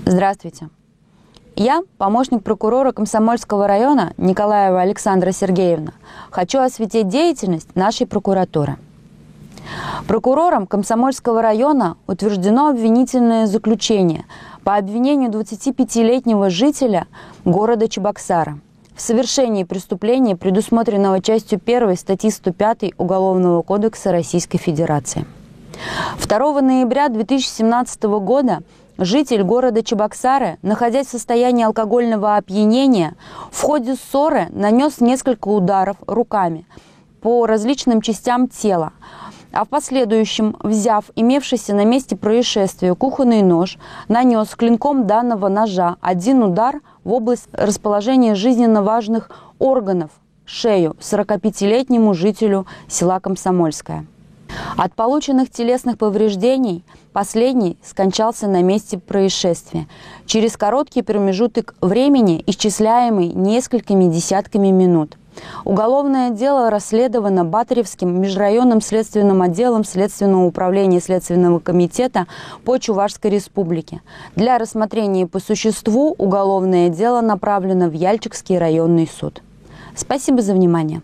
Здравствуйте. Я, помощник прокурора Комсомольского района Николаева Александра Сергеевна, хочу осветить деятельность нашей прокуратуры. Прокурором Комсомольского района утверждено обвинительное заключение по обвинению 25-летнего жителя города Чебоксара в совершении преступления, предусмотренного частью 1 статьи 105 Уголовного кодекса Российской Федерации. 2 ноября 2017 года житель города Чебоксары, находясь в состоянии алкогольного опьянения, в ходе ссоры нанес несколько ударов руками по различным частям тела, а в последующем, взяв имевшийся на месте происшествия кухонный нож, нанес клинком данного ножа один удар в область расположения жизненно важных органов – шею 45-летнему жителю села Комсомольское. От полученных телесных повреждений последний скончался на месте происшествия через короткий промежуток времени, исчисляемый несколькими десятками минут. Уголовное дело расследовано Батаревским межрайонным следственным отделом Следственного управления Следственного комитета по Чувашской республике. Для рассмотрения по существу уголовное дело направлено в Яльчикский районный суд. Спасибо за внимание.